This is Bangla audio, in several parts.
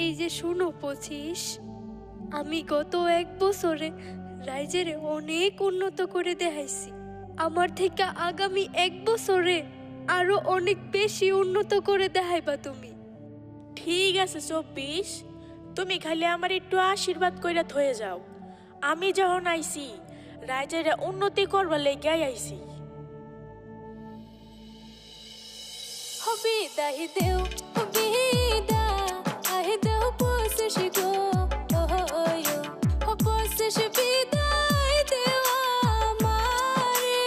এই যে শুনো 25, আমি গত 1 বছরে রাইজের অনেক উন্নত করে দেখাইছি। আমার থেকে আগামী 1 বছরে আরো অনেক বেশি উন্নত করে দেখাইবা তুমি। ঠিক আছে 24, তুমি খালি আমার একটু আশীর্বাদ কইরা থয়ে যাও। আমি যখন আইছি রাইজের উন্নতি করবার লেগে আইছি। হবে দাহি দেও হবে দা আহে দেও পসে গো ওয়ো পসে বিদায় দেও আমারে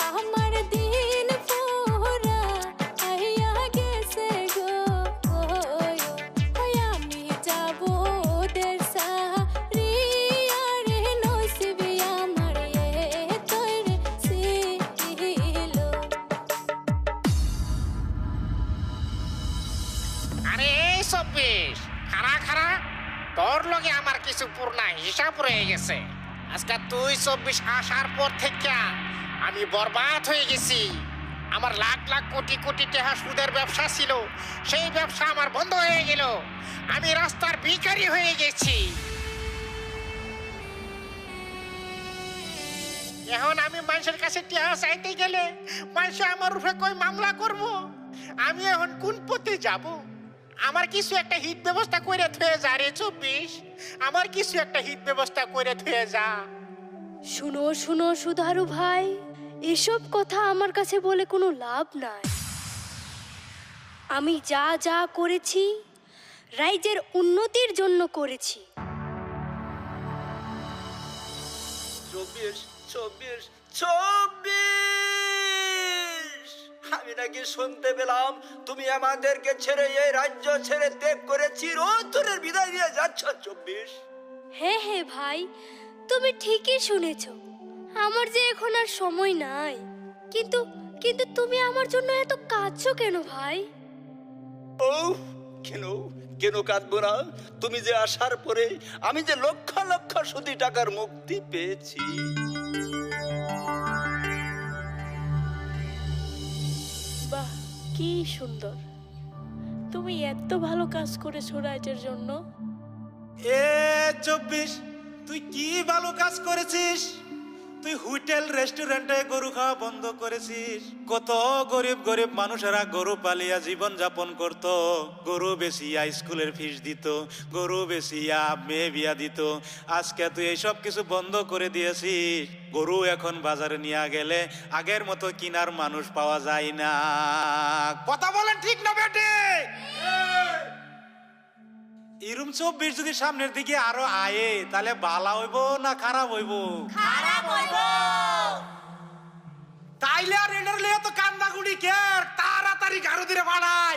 আমার দিন পুরা আইয়া গেছে গো ওয়ো আমি যাব ওদের সারি আরে নসিবে আমার তৈরি ছিল। আরে 24, খারা খারা, তোর লগে আমার কিছু পুরনা হিসাব রয়ে গেছে। আজকে তুই 24 আসার পর থেকে আমি বরবাদ হয়ে গেছি। আমার লাখ লাখ কোটি কোটি টাকা সুদের ব্যবসা ছিল, সেই ব্যবসা আমার বন্ধ হয়ে গেল। আমি রাস্তার ভিখারি হয়ে গেছি। এখন আমি মানুষের কাছে টাকা চাইতে গেলে মানুষ আমার উপরে কই মামলা করব। আমি এখন কোন পথে যাব? আমার কিছু একটা হিত ব্যবস্থা করে থয়ে যা রে 24, আমার কিছু একটা হিত ব্যবস্থা করে থয়ে যা। শুনো শুনো সুধারু ভাই, এসব কথা আমার কাছে বলে কোনো লাভ নাই। আমি যা যা করেছি রাইজের উন্নতির জন্য করেছি। 24, 24, 24! আমি নাকি শুনতে পেলাম তুমি আমাদেরকে ছেড়ে এই রাজ্য ছেড়ে ত্যাগ করে চিরতরের বিদায় নিয়ে যাচ্ছ 24। হ্যাঁ হ্যাঁ ভাই, তুমি ঠিকই শুনেছ। আমার যে এখন আর সময় নাই। কিন্তু কিন্তু তুমি আমার জন্য এত কাঁদছো কেন ভাই? ও কেন কেন কাঁদবো না? তুমি যে আসার পরে আমি যে লক্ষ লক্ষ সুদি টাকার মুক্তি পেয়েছি। বাহ, কি সুন্দর! তুমি এত ভালো কাজ করেছো রাইজের জন্য। এ 24, তুই কি ভালো কাজ করেছিস? তুই হোটেল রেস্টুরেন্টে গরু খাওয়া বন্ধ করেছিস। কত গরিব গরিব মানুষেরা গরু পালিয়া জীবন যাপন করত, গরু বেচিয়া স্কুলের ফিস দিত, গরু বেচিয়া মেয়ে বিয়া দিত। আজকে তুই এইসব কিছু বন্ধ করে দিয়েছিস। গরু এখন বাজারে নিয়ে গেলে আগের মতো কিনার মানুষ পাওয়া যায় না। কথা বলেন ঠিক না বেটে? এরম 24 যদি সামনের দিকে আরো আয়ে তাহলে ভালো হইব না খারাপ হইব? খারাপ হইব। তাইলে আর এটার লিয়ে তো কান্দা গুড়ি কে, তাড়াতাড়ি গাড়ো দিরে বাড়াই।